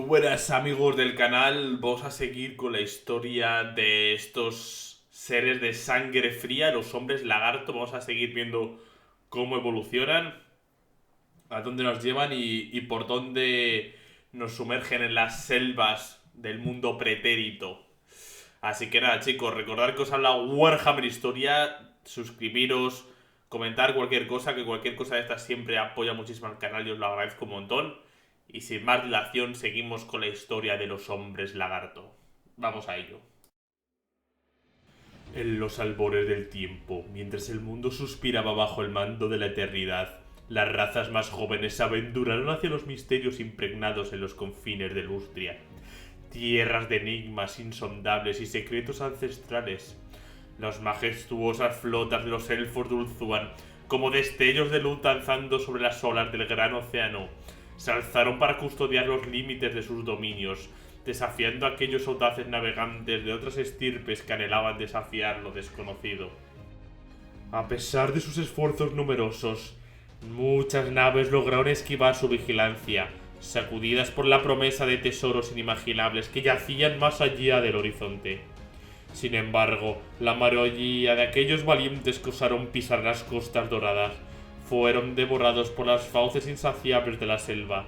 buenas amigos del canal, vamos a seguir con la historia de estos seres de sangre fría, los hombres lagarto. Vamos a seguir viendo cómo evolucionan, a dónde nos llevan y por dónde nos sumergen en las selvas del mundo pretérito. Así que nada chicos, recordad que os habla Warhammer Historia, suscribiros, comentar cualquier cosa, que cualquier cosa de estas siempre apoya muchísimo al canal y os lo agradezco un montón. Y sin más dilación, seguimos con la historia de los hombres lagarto. Vamos a ello. En los albores del tiempo, mientras el mundo suspiraba bajo el mando de la eternidad, las razas más jóvenes se aventuraron hacia los misterios impregnados en los confines de Lustria. Tierras de enigmas insondables y secretos ancestrales. Las majestuosas flotas de los elfos de Ulthuan, como destellos de luz danzando sobre las olas del gran océano, se alzaron para custodiar los límites de sus dominios, desafiando a aquellos audaces navegantes de otras estirpes que anhelaban desafiar lo desconocido. A pesar de sus esfuerzos numerosos, muchas naves lograron esquivar su vigilancia, sacudidas por la promesa de tesoros inimaginables que yacían más allá del horizonte. Sin embargo, la mayoría de aquellos valientes que osaron pisar las costas doradas fueron devorados por las fauces insaciables de la selva.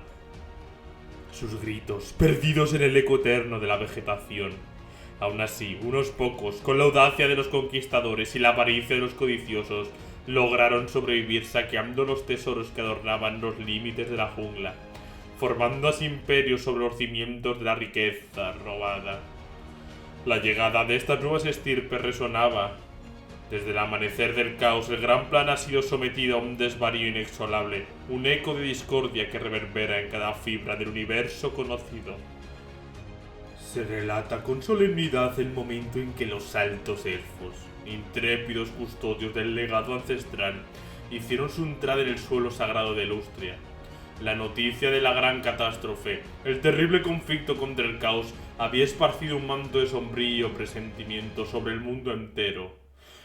Sus gritos, perdidos en el eco eterno de la vegetación. Aún así, unos pocos, con la audacia de los conquistadores y la avaricia de los codiciosos, lograron sobrevivir saqueando los tesoros que adornaban los límites de la jungla, formando así imperios sobre los cimientos de la riqueza robada. La llegada de estas nuevas estirpes resonaba. Desde el amanecer del caos, el gran plan ha sido sometido a un desvarío inexorable, un eco de discordia que reverbera en cada fibra del universo conocido. Se relata con solemnidad el momento en que los altos elfos, intrépidos custodios del legado ancestral, hicieron su entrada en el suelo sagrado de Lustria. La noticia de la gran catástrofe, el terrible conflicto contra el caos, había esparcido un manto de sombrío presentimiento sobre el mundo entero.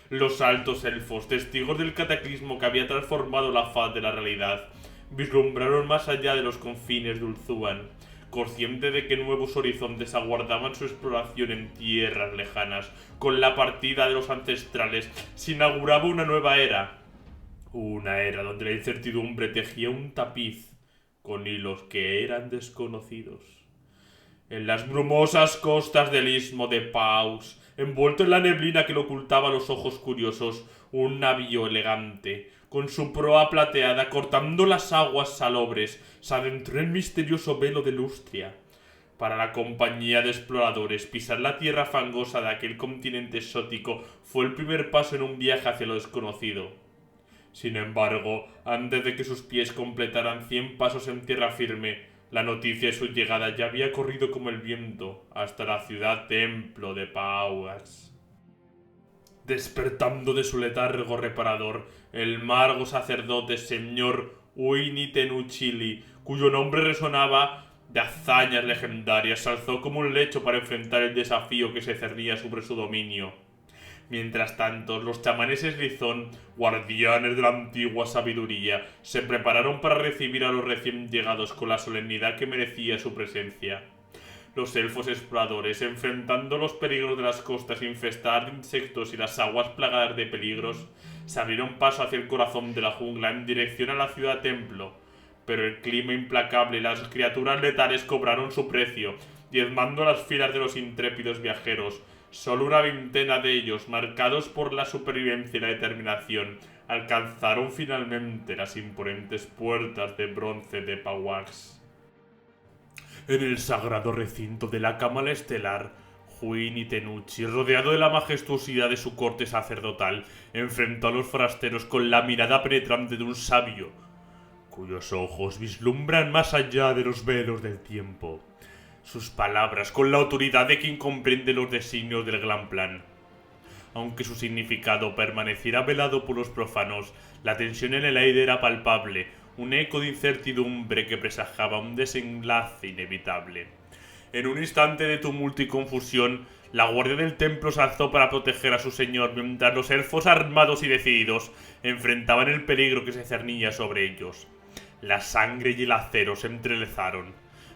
Los altos elfos, testigos del cataclismo que había transformado la faz de la realidad, vislumbraron más allá de los confines de Ulthuan, consciente de que nuevos horizontes aguardaban su exploración en tierras lejanas. Con la partida de los ancestrales se inauguraba una nueva era. Una era donde la incertidumbre tejía un tapiz con hilos que eran desconocidos. En las brumosas costas del istmo de Paus, envuelto en la neblina que le ocultaba los ojos curiosos, un navío elegante, con su proa plateada cortando las aguas salobres, se adentró en el misterioso velo de Lustria. Para la compañía de exploradores, pisar la tierra fangosa de aquel continente exótico fue el primer paso en un viaje hacia lo desconocido. Sin embargo, antes de que sus pies completaran 100 pasos en tierra firme, la noticia de su llegada ya había corrido como el viento hasta la ciudad templo de Pauas. Despertando de su letargo reparador, el amargo sacerdote señor Uini Tenuchili, cuyo nombre resonaba de hazañas legendarias, se alzó como un lecho para enfrentar el desafío que se cernía sobre su dominio. Mientras tanto, los chamanes Slizón, guardianes de la antigua sabiduría, se prepararon para recibir a los recién llegados con la solemnidad que merecía su presencia. Los elfos exploradores, enfrentando los peligros de las costas infestadas de insectos y las aguas plagadas de peligros, se abrieron paso hacia el corazón de la jungla en dirección a la ciudad templo. Pero el clima implacable y las criaturas letales cobraron su precio, diezmando las filas de los intrépidos viajeros. Solo una veintena de ellos, marcados por la supervivencia y la determinación, alcanzaron finalmente las imponentes puertas de bronce de Pauax. En el sagrado recinto de la cámara estelar, Huini Tenuchi, rodeado de la majestuosidad de su corte sacerdotal, enfrentó a los forasteros con la mirada penetrante de un sabio, cuyos ojos vislumbran más allá de los velos del tiempo. Sus palabras con la autoridad de quien comprende los designios del gran plan. Aunque su significado permaneciera velado por los profanos, la tensión en el aire era palpable, un eco de incertidumbre que presagaba un desenlace inevitable. En un instante de tumulto y confusión, la guardia del templo se alzó para proteger a su señor, mientras los elfos armados y decididos enfrentaban el peligro que se cernía sobre ellos. La sangre y el acero se entrelazaron.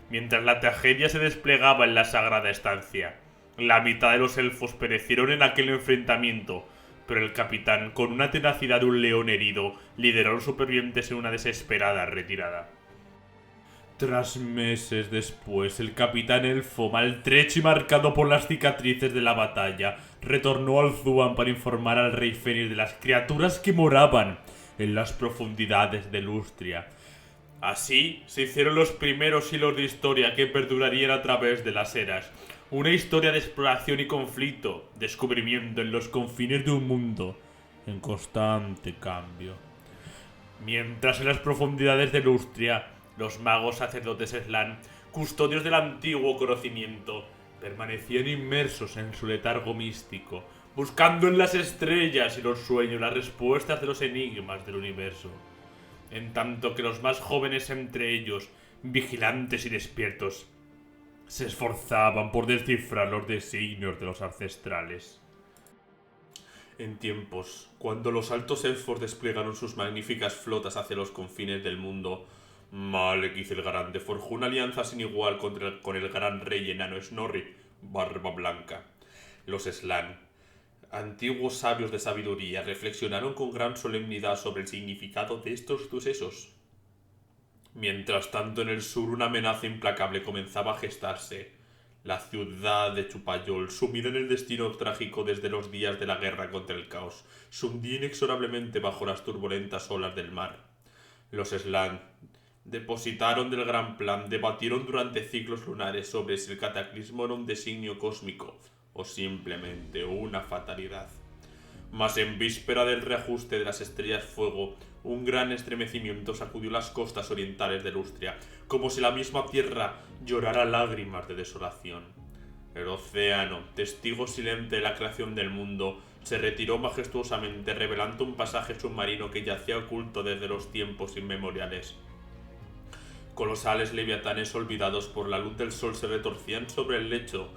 mientras la tragedia se desplegaba en la sagrada estancia. La mitad de los elfos perecieron en aquel enfrentamiento, pero el capitán, con una tenacidad de un león herido, lideró a los supervivientes en una desesperada retirada. Tras meses después, el capitán elfo, maltrecho y marcado por las cicatrices de la batalla, retornó al Zuan para informar al rey Fenris de las criaturas que moraban en las profundidades de Lustria. Así se hicieron los primeros hilos de historia que perdurarían a través de las eras. Una historia de exploración y conflicto, descubrimiento en los confines de un mundo en constante cambio. Mientras en las profundidades de Lustria, los magos sacerdotes Slann, custodios del antiguo conocimiento, permanecían inmersos en su letargo místico, buscando en las estrellas y los sueños las respuestas de los enigmas del universo. En tanto que los más jóvenes entre ellos, vigilantes y despiertos, se esforzaban por descifrar los designios de los ancestrales. En tiempos, cuando los altos elfos desplegaron sus magníficas flotas hacia los confines del mundo, Malekith el Grande forjó una alianza sin igual con el gran rey enano Snorri, Barba Blanca. Los Slann, antiguos sabios de sabiduría, reflexionaron con gran solemnidad sobre el significado de estos sucesos. Mientras tanto, en el sur una amenaza implacable comenzaba a gestarse. La ciudad de Chupayol, sumida en el destino trágico desde los días de la guerra contra el caos, se hundía inexorablemente bajo las turbulentas olas del mar. Los Slann depositaron del gran plan, debatieron durante ciclos lunares sobre si el cataclismo era un designio cósmico o simplemente una fatalidad. Mas en víspera del reajuste de las estrellas fuego, un gran estremecimiento sacudió las costas orientales de Lustria, como si la misma tierra llorara lágrimas de desolación. El océano, testigo silente de la creación del mundo, se retiró majestuosamente, revelando un pasaje submarino que yacía oculto desde los tiempos inmemoriales. Colosales leviatanes olvidados por la luz del sol se retorcían sobre el lecho,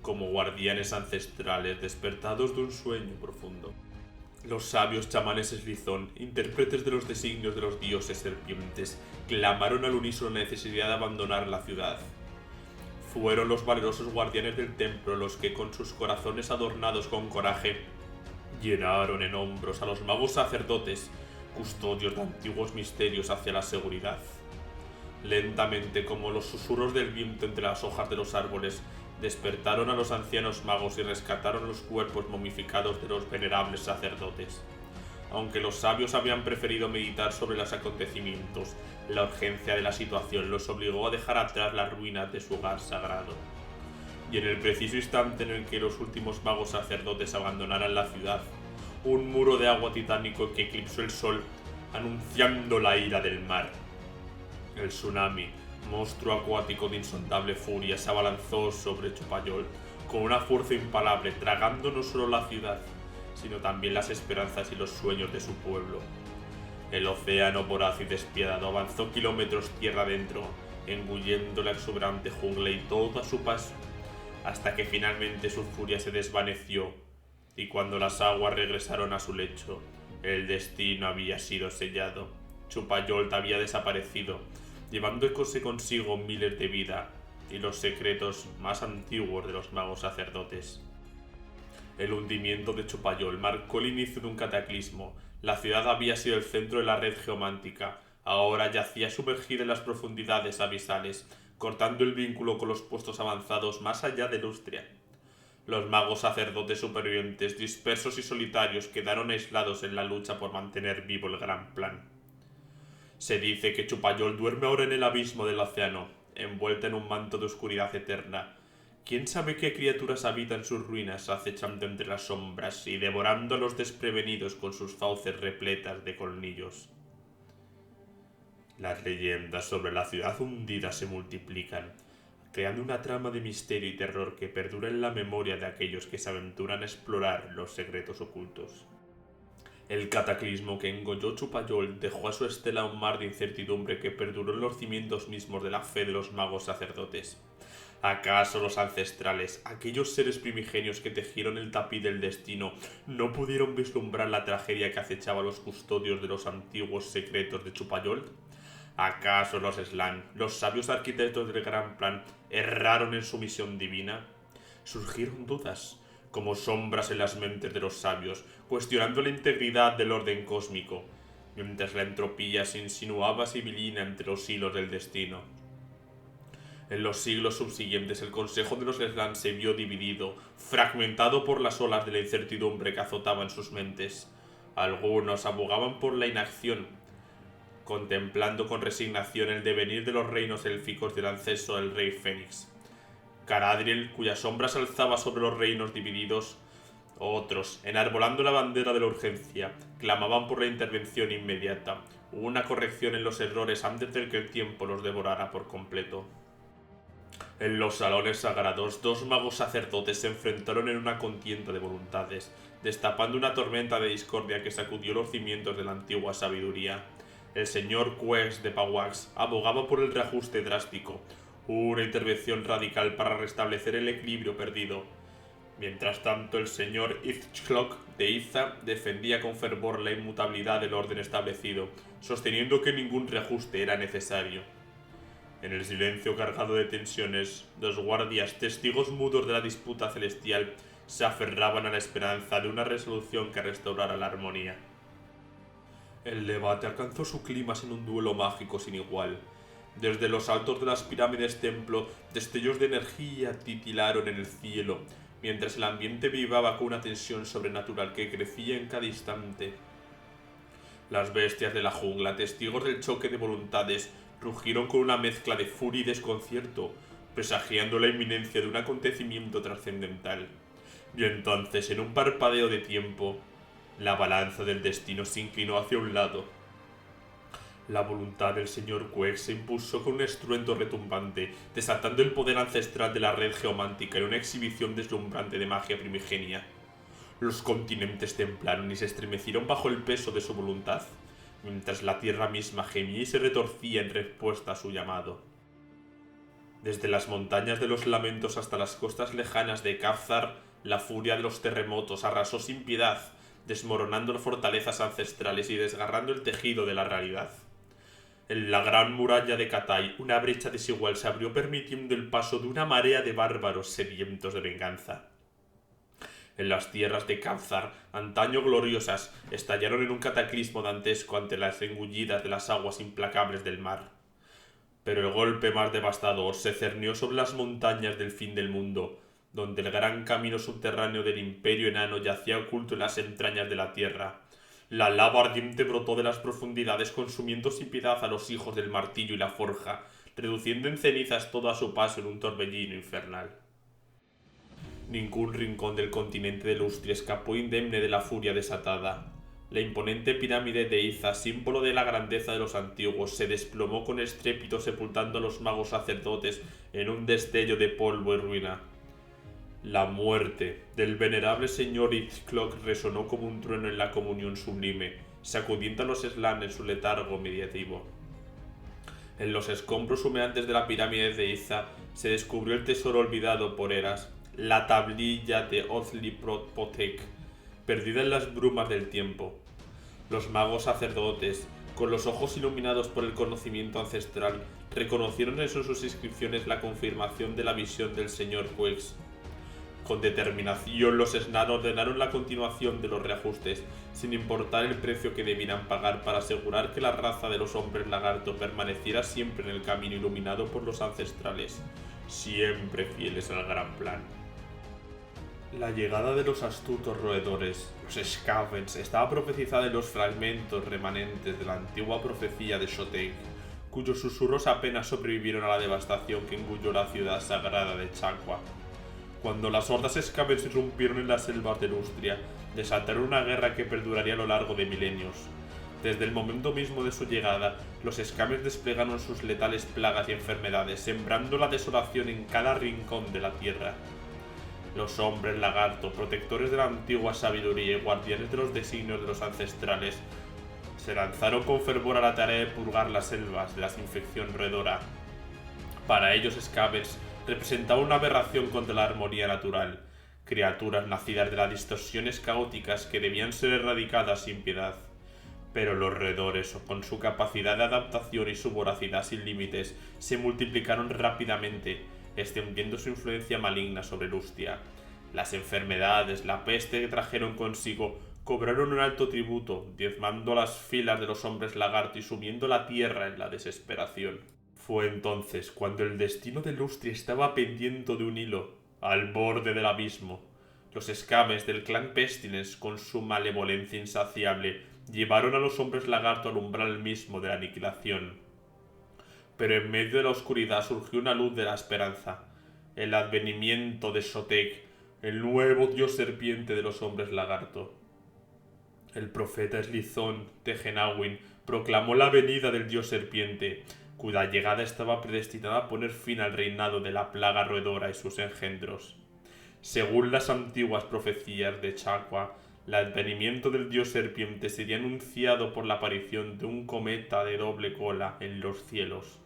como guardianes ancestrales despertados de un sueño profundo. Los sabios chamanes Slithón, intérpretes de los designios de los dioses serpientes, clamaron al unísono la necesidad de abandonar la ciudad. Fueron los valerosos guardianes del templo los que, con sus corazones adornados con coraje, llenaron en hombros a los magos sacerdotes, custodios de antiguos misterios hacia la seguridad. Lentamente, como los susurros del viento entre las hojas de los árboles, despertaron a los ancianos magos y rescataron los cuerpos momificados de los venerables sacerdotes. Aunque los sabios habían preferido meditar sobre los acontecimientos, la urgencia de la situación los obligó a dejar atrás las ruinas de su hogar sagrado. Y en el preciso instante en el que los últimos magos sacerdotes abandonaran la ciudad, un muro de agua titánico que eclipsó el sol, anunciando la ira del mar. El tsunami, monstruo acuático de insondable furia, se abalanzó sobre Chupayol con una fuerza impalable, tragando no solo la ciudad, sino también las esperanzas y los sueños de su pueblo. El océano voraz y despiadado avanzó kilómetros tierra adentro, engullendo la exuberante jungla y todo a su paso, hasta que finalmente su furia se desvaneció, y cuando las aguas regresaron a su lecho, el destino había sido sellado. Chupayol había desaparecido, llevándose consigo miles de vidas y los secretos más antiguos de los magos sacerdotes. El hundimiento de Chupayol marcó el inicio de un cataclismo. La ciudad había sido el centro de la red geomántica, ahora yacía sumergida en las profundidades abisales, cortando el vínculo con los puestos avanzados más allá de Lustria. Los magos sacerdotes supervivientes, dispersos y solitarios, quedaron aislados en la lucha por mantener vivo el gran plan. Se dice que Chupayol duerme ahora en el abismo del océano, envuelta en un manto de oscuridad eterna. ¿Quién sabe qué criaturas habitan sus ruinas, acechando entre las sombras y devorando a los desprevenidos con sus fauces repletas de colmillos? Las leyendas sobre la ciudad hundida se multiplican, creando una trama de misterio y terror que perdura en la memoria de aquellos que se aventuran a explorar los secretos ocultos. El cataclismo que engolló Chupayol dejó a su estela un mar de incertidumbre que perduró en los cimientos mismos de la fe de los magos sacerdotes. ¿Acaso los ancestrales, aquellos seres primigenios que tejieron el tapiz del destino, no pudieron vislumbrar la tragedia que acechaba a los custodios de los antiguos secretos de Chupayol? ¿Acaso los Slan, los sabios arquitectos del gran plan, erraron en su misión divina? Surgieron dudas, como sombras en las mentes de los sabios, cuestionando la integridad del orden cósmico, mientras la entropía se insinuaba sibilina entre los hilos del destino. En los siglos subsiguientes el consejo de los Slan se vio dividido, fragmentado por las olas de la incertidumbre que azotaban sus mentes. Algunos abogaban por la inacción, contemplando con resignación el devenir de los reinos élficos del ancestro del rey Fénix. Galadriel, cuya sombra se alzaba sobre los reinos divididos. Otros, enarbolando la bandera de la urgencia, clamaban por la intervención inmediata, una corrección en los errores antes de que el tiempo los devorara por completo. En los salones sagrados, dos magos sacerdotes se enfrentaron en una contienda de voluntades, destapando una tormenta de discordia que sacudió los cimientos de la antigua sabiduría. El señor Quest de Pawax abogaba por el reajuste drástico, una intervención radical para restablecer el equilibrio perdido. Mientras tanto, el señor Ithcloc de Iza defendía con fervor la inmutabilidad del orden establecido, sosteniendo que ningún reajuste era necesario. En el silencio cargado de tensiones, los guardias, testigos mudos de la disputa celestial, se aferraban a la esperanza de una resolución que restaurara la armonía. El debate alcanzó su clímax en un duelo mágico sin igual. Desde los altos de las pirámides templo, destellos de energía titilaron en el cielo, mientras el ambiente vibraba con una tensión sobrenatural que crecía en cada instante. Las bestias de la jungla, testigos del choque de voluntades, rugieron con una mezcla de furia y desconcierto, presagiando la inminencia de un acontecimiento trascendental. Y entonces, en un parpadeo de tiempo, la balanza del destino se inclinó hacia un lado. La voluntad del señor Quest se impuso con un estruendo retumbante, desatando el poder ancestral de la red geomántica en una exhibición deslumbrante de magia primigenia. Los continentes temblaron y se estremecieron bajo el peso de su voluntad, mientras la tierra misma gemía y se retorcía en respuesta a su llamado. Desde las montañas de los lamentos hasta las costas lejanas de Kafzar, la furia de los terremotos arrasó sin piedad, desmoronando las fortalezas ancestrales y desgarrando el tejido de la realidad. En la gran muralla de Catay, una brecha desigual se abrió permitiendo el paso de una marea de bárbaros sedientos de venganza. En las tierras de Kafzar, antaño gloriosas, estallaron en un cataclismo dantesco ante las engullidas de las aguas implacables del mar. Pero el golpe más devastador se cernió sobre las montañas del fin del mundo, donde el gran camino subterráneo del imperio enano yacía oculto en las entrañas de la tierra. La lava ardiente brotó de las profundidades, consumiendo sin piedad a los hijos del martillo y la forja, reduciendo en cenizas todo a su paso en un torbellino infernal. Ningún rincón del continente de Lustria escapó indemne de la furia desatada. La imponente pirámide de Iza, símbolo de la grandeza de los antiguos, se desplomó con estrépito, sepultando a los magos sacerdotes en un destello de polvo y ruina. La muerte del venerable señor Ithcloc resonó como un trueno en la comunión sublime, sacudiendo a los Slan en su letargo meditativo. En los escombros humeantes de la pirámide de Iza se descubrió el tesoro olvidado por Eras, la tablilla de Othlipothec, perdida en las brumas del tiempo. Los magos sacerdotes, con los ojos iluminados por el conocimiento ancestral, reconocieron en sus inscripciones la confirmación de la visión del señor Quest. Con determinación, los Slan ordenaron la continuación de los reajustes, sin importar el precio que debieran pagar para asegurar que la raza de los hombres lagarto permaneciera siempre en el camino iluminado por los ancestrales, siempre fieles al gran plan. La llegada de los astutos roedores, los Skavens, estaba profetizada en los fragmentos remanentes de la antigua profecía de Shotek, cuyos susurros apenas sobrevivieron a la devastación que engulló la ciudad sagrada de Chaqua. Cuando las hordas Skavens irrumpieron en las selvas de Lustria, desataron una guerra que perduraría a lo largo de milenios. Desde el momento mismo de su llegada, los Skavens desplegaron sus letales plagas y enfermedades, sembrando la desolación en cada rincón de la tierra. Los hombres lagarto, protectores de la antigua sabiduría y guardianes de los designios de los ancestrales, se lanzaron con fervor a la tarea de purgar las selvas de la infección roedora. Para ellos, Skavens representaba una aberración contra la armonía natural, criaturas nacidas de las distorsiones caóticas que debían ser erradicadas sin piedad. Pero los roedores, con su capacidad de adaptación y su voracidad sin límites, se multiplicaron rápidamente, extendiendo su influencia maligna sobre Lustria. Las enfermedades, la peste que trajeron consigo, cobraron un alto tributo, diezmando las filas de los hombres lagarto y sumiendo la tierra en la desesperación. Fue entonces cuando el destino de Lustria estaba pendiendo de un hilo, al borde del abismo. Los escames del clan Pestilens, con su malevolencia insaciable, llevaron a los hombres lagarto al umbral mismo de la aniquilación. Pero en medio de la oscuridad surgió una luz de la esperanza, el advenimiento de Sotek, el nuevo dios serpiente de los hombres lagarto. El profeta Eslizón de Genawin proclamó la venida del dios serpiente, cuya llegada estaba predestinada a poner fin al reinado de la plaga roedora y sus engendros. Según las antiguas profecías de Chaqua, el advenimiento del dios serpiente sería anunciado por la aparición de un cometa de doble cola en los cielos.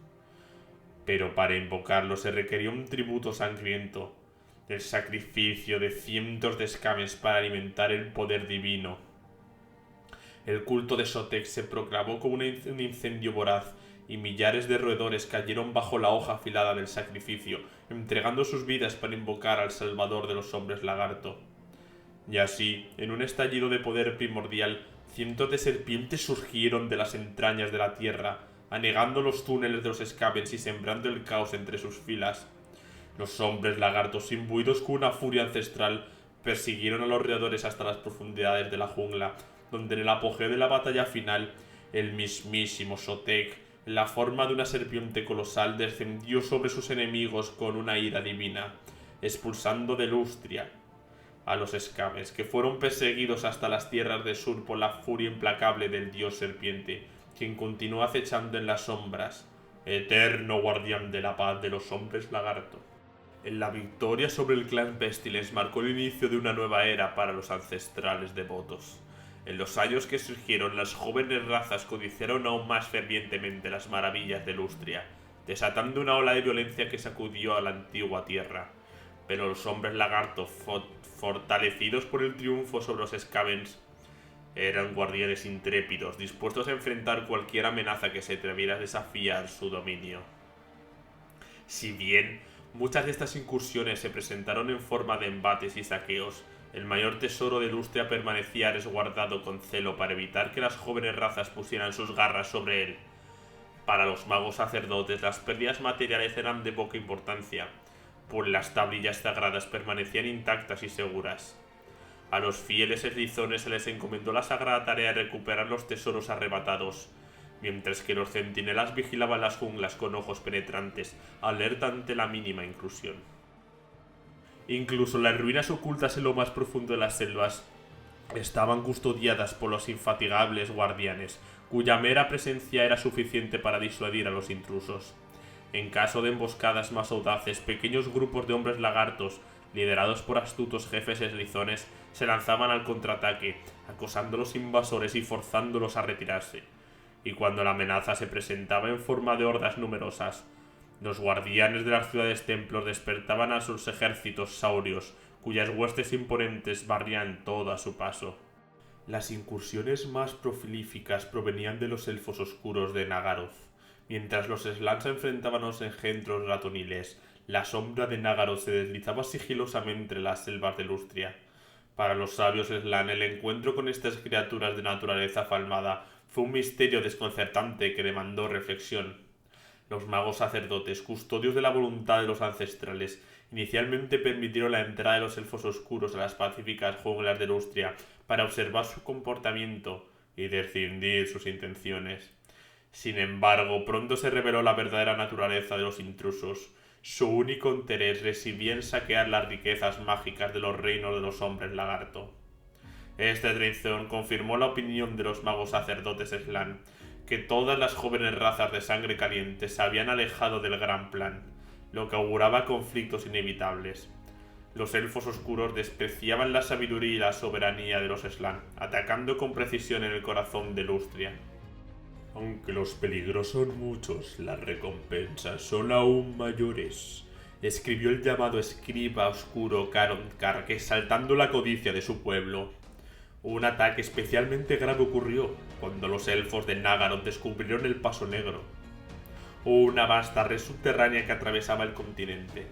Pero para invocarlo se requería un tributo sangriento, el sacrificio de cientos de escames para alimentar el poder divino. El culto de Sotek se proclamó como un incendio voraz, y millares de roedores cayeron bajo la hoja afilada del sacrificio, entregando sus vidas para invocar al Salvador de los hombres lagarto. Y así, en un estallido de poder primordial, cientos de serpientes surgieron de las entrañas de la tierra, anegando los túneles de los escavens y sembrando el caos entre sus filas. Los hombres lagartos, imbuidos con una furia ancestral, persiguieron a los roedores hasta las profundidades de la jungla, donde en el apogeo de la batalla final, el mismísimo Sotek, en la forma de una serpiente colosal, descendió sobre sus enemigos con una ira divina, expulsando de Lustria a los escames, que fueron perseguidos hasta las tierras del sur por la furia implacable del dios serpiente, quien continuó acechando en las sombras, eterno guardián de la paz de los hombres lagarto. En la victoria sobre el clan Pestilens marcó el inicio de una nueva era para los ancestrales devotos. En los años que surgieron, las jóvenes razas codiciaron aún más fervientemente las maravillas de Lustria, desatando una ola de violencia que sacudió a la antigua tierra. Pero los hombres lagarto, fortalecidos por el triunfo sobre los Skavens, eran guardianes intrépidos, dispuestos a enfrentar cualquier amenaza que se atreviera a desafiar su dominio. Si bien muchas de estas incursiones se presentaron en forma de embates y saqueos, el mayor tesoro de Lustria permanecía resguardado con celo para evitar que las jóvenes razas pusieran sus garras sobre él. Para los magos sacerdotes, las pérdidas materiales eran de poca importancia, pues las tablillas sagradas permanecían intactas y seguras. A los fieles eslizones se les encomendó la sagrada tarea de recuperar los tesoros arrebatados, mientras que los centinelas vigilaban las junglas con ojos penetrantes, alerta ante la mínima intrusión. Incluso las ruinas ocultas en lo más profundo de las selvas estaban custodiadas por los infatigables guardianes, cuya mera presencia era suficiente para disuadir a los intrusos. En caso de emboscadas más audaces, pequeños grupos de hombres lagartos, liderados por astutos jefes eslizones, se lanzaban al contraataque, acosando a los invasores y forzándolos a retirarse. Y cuando la amenaza se presentaba en forma de hordas numerosas, los guardianes de las ciudades templos despertaban a sus ejércitos saurios, cuyas huestes imponentes barrían todo a su paso. Las incursiones más prolíficas provenían de los elfos oscuros de Nagaroth. Mientras los Slann se enfrentaban a los engendros ratoniles, la sombra de Nagaroth se deslizaba sigilosamente entre las selvas de Lustria. Para los sabios Slann, el encuentro con estas criaturas de naturaleza falmada fue un misterio desconcertante que demandó reflexión. Los magos sacerdotes, custodios de la voluntad de los ancestrales, inicialmente permitieron la entrada de los elfos oscuros a las pacíficas junglas de Lustria para observar su comportamiento y discernir sus intenciones. Sin embargo, pronto se reveló la verdadera naturaleza de los intrusos. Su único interés residía en saquear las riquezas mágicas de los reinos de los hombres lagarto. Esta traición confirmó la opinión de los magos sacerdotes Slann, que todas las jóvenes razas de sangre caliente se habían alejado del gran plan, lo que auguraba conflictos inevitables. Los elfos oscuros despreciaban la sabiduría y la soberanía de los Slann, atacando con precisión en el corazón de Lustria. Aunque los peligros son muchos, las recompensas son aún mayores, escribió el llamado escriba oscuro Caroncar, exaltando la codicia de su pueblo. Un ataque especialmente grave ocurrió cuando los elfos de Nagaroth descubrieron el Paso Negro, una vasta red subterránea que atravesaba el continente.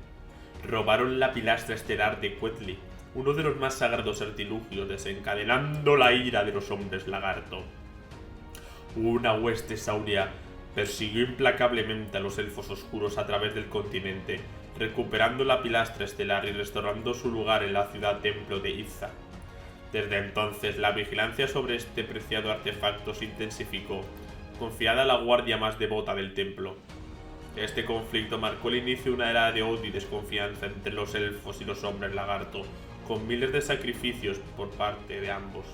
Robaron la pilastra estelar de Quetzli, uno de los más sagrados artilugios, desencadenando la ira de los hombres lagarto. Una hueste sauria persiguió implacablemente a los elfos oscuros a través del continente, recuperando la pilastra estelar y restaurando su lugar en la ciudad templo de Izza. Desde entonces, la vigilancia sobre este preciado artefacto se intensificó, confiada a la guardia más devota del templo. Este conflicto marcó el inicio de una era de odio y desconfianza entre los elfos y los hombres lagarto, con miles de sacrificios por parte de ambos.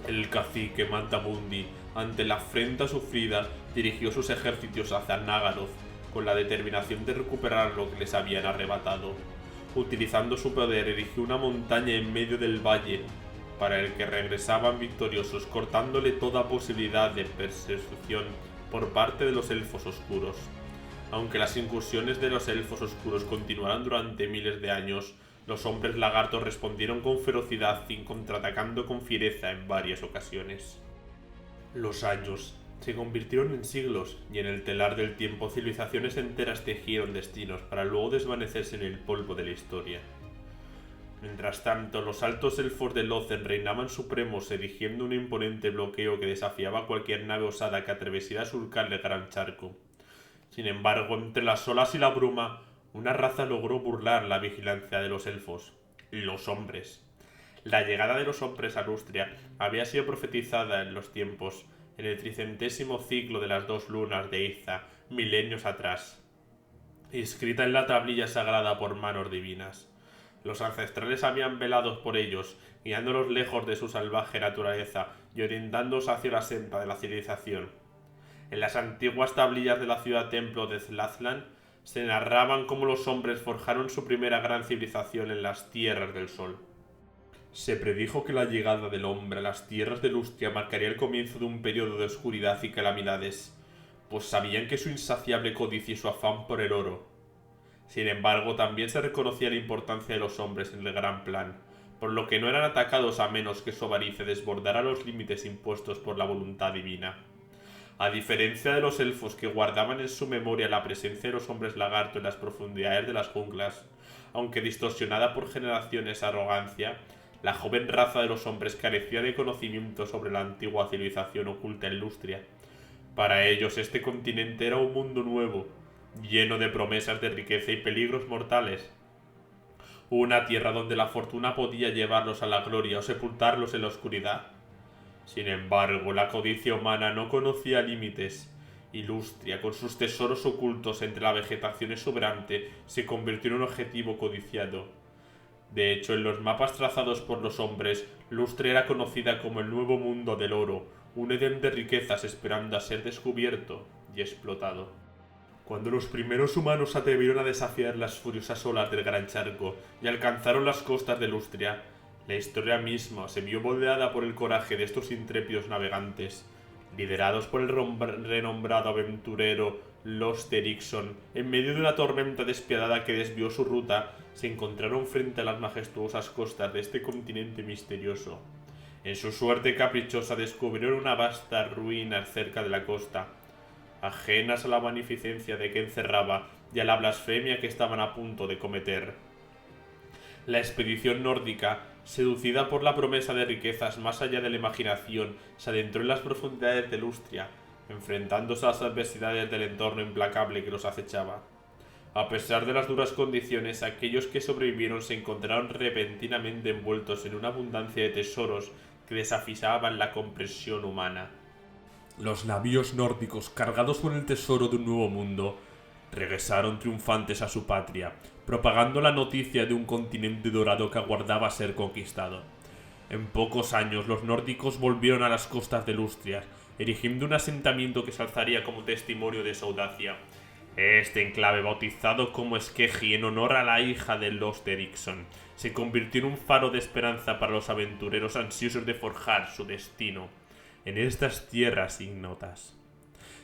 El cacique Mantamundi, ante la afrenta sufrida, dirigió sus ejércitos hacia Nagaroth, con la determinación de recuperar lo que les habían arrebatado. Utilizando su poder, erigió una montaña en medio del valle, para el que regresaban victoriosos, cortándole toda posibilidad de persecución por parte de los elfos oscuros. Aunque las incursiones de los elfos oscuros continuaron durante miles de años, los hombres lagartos respondieron con ferocidad y contraatacando con fiereza en varias ocasiones. Los años se convirtieron en siglos, y en el telar del tiempo civilizaciones enteras tejieron destinos para luego desvanecerse en el polvo de la historia. Mientras tanto, los altos elfos de Lothlórien reinaban supremos, erigiendo un imponente bloqueo que desafiaba cualquier nave osada que atreviera a surcar el gran charco. Sin embargo, entre las olas y la bruma, una raza logró burlar la vigilancia de los elfos: los hombres. La llegada de los hombres a Lustria había sido profetizada en los tiempos, en el 300º ciclo de las 2 lunas de Izza, milenios atrás, escrita en la tablilla sagrada por manos divinas. Los ancestrales habían velado por ellos, guiándolos lejos de su salvaje naturaleza y orientándolos hacia la senda de la civilización. En las antiguas tablillas de la ciudad templo de Zlazlan se narraban cómo los hombres forjaron su primera gran civilización en las tierras del sol. Se predijo que la llegada del hombre a las tierras de Lustria marcaría el comienzo de un periodo de oscuridad y calamidades, pues sabían que su insaciable codicia y su afán por el oro. Sin embargo, también se reconocía la importancia de los hombres en el gran plan, por lo que no eran atacados a menos que su avaricia desbordara los límites impuestos por la voluntad divina. A diferencia de los elfos, que guardaban en su memoria la presencia de los hombres lagarto en las profundidades de las junglas, aunque distorsionada por generaciones arrogancia, la joven raza de los hombres carecía de conocimiento sobre la antigua civilización oculta en Lustria. Para ellos este continente era un mundo nuevo, lleno de promesas de riqueza y peligros mortales. Una tierra donde la fortuna podía llevarlos a la gloria o sepultarlos en la oscuridad. Sin embargo, la codicia humana no conocía límites, y Lustria, con sus tesoros ocultos entre la vegetación exuberante, se convirtió en un objetivo codiciado. De hecho, en los mapas trazados por los hombres, Lustria era conocida como el Nuevo Mundo del Oro, un edén de riquezas esperando a ser descubierto y explotado. Cuando los primeros humanos se atrevieron a desafiar las furiosas olas del Gran Charco y alcanzaron las costas de Lustria, la historia misma se vio moldeada por el coraje de estos intrépidos navegantes. Liderados por el renombrado aventurero Lost Eriksson, en medio de una tormenta despiadada que desvió su ruta, se encontraron frente a las majestuosas costas de este continente misterioso. En su suerte caprichosa descubrieron una vasta ruina cerca de la costa, ajenas a la magnificencia de que encerraba y a la blasfemia que estaban a punto de cometer. La expedición nórdica, seducida por la promesa de riquezas más allá de la imaginación, se adentró en las profundidades de Lustria, enfrentándose a las adversidades del entorno implacable que los acechaba. A pesar de las duras condiciones, aquellos que sobrevivieron se encontraron repentinamente envueltos en una abundancia de tesoros que desafiaban la comprensión humana. Los navíos nórdicos, cargados con el tesoro de un nuevo mundo, regresaron triunfantes a su patria, propagando la noticia de un continente dorado que aguardaba ser conquistado. En pocos años, los nórdicos volvieron a las costas de Lustria, erigiendo un asentamiento que se alzaría como testimonio de su audacia. Este enclave, bautizado como Skeji en honor a la hija de Lost Eriksson, se convirtió en un faro de esperanza para los aventureros ansiosos de forjar su destino en estas tierras ignotas.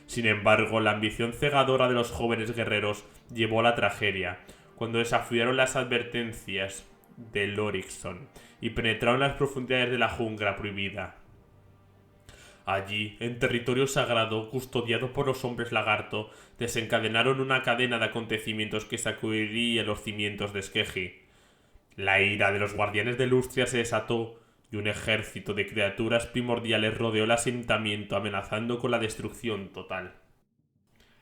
Sin embargo, la ambición cegadora de los jóvenes guerreros llevó a la tragedia, cuando desafiaron las advertencias de Lorixon y penetraron las profundidades de la jungla prohibida. Allí, en territorio sagrado, custodiado por los hombres lagarto, desencadenaron una cadena de acontecimientos que sacudiría los cimientos de Skeji. La ira de los guardianes de Lustria se desató y un ejército de criaturas primordiales rodeó el asentamiento amenazando con la destrucción total.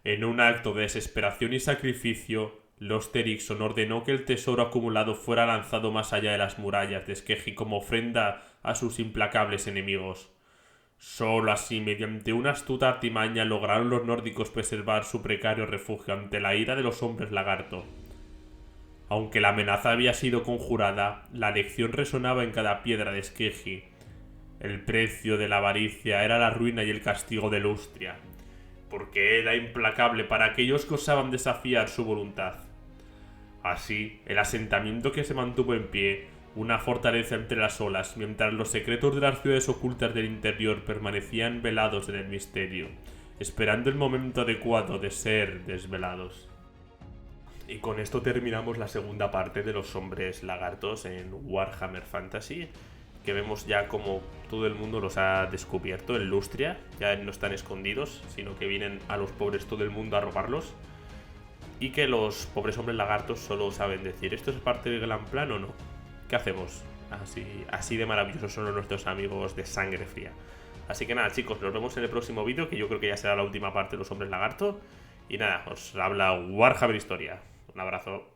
En un acto de desesperación y sacrificio, Losterixon ordenó que el tesoro acumulado fuera lanzado más allá de las murallas de Skeji como ofrenda a sus implacables enemigos. Solo así, mediante una astuta artimaña, lograron los nórdicos preservar su precario refugio ante la ira de los hombres lagarto. Aunque la amenaza había sido conjurada, la lección resonaba en cada piedra de Skeji. El precio de la avaricia era la ruina y el castigo de Lustria, porque era implacable para aquellos que osaban desafiar su voluntad. Así, el asentamiento que se mantuvo en pie, una fortaleza entre las olas, mientras los secretos de las ciudades ocultas del interior permanecían velados en el misterio, esperando el momento adecuado de ser desvelados. Y con esto terminamos la segunda parte de los hombres lagartos en Warhammer Fantasy, que vemos ya como todo el mundo los ha descubierto en Lustria. Ya no están escondidos, sino que vienen a los pobres todo el mundo a robarlos. Y que los pobres hombres lagartos solo saben decir: ¿esto es parte del gran plan o no? ¿Qué hacemos? Así de maravillosos son nuestros amigos de Sangre Fría. Así que nada, chicos, nos vemos en el próximo vídeo, que yo creo que ya será la última parte de los hombres lagarto. Y nada, os habla Warhammer Historia. Un abrazo.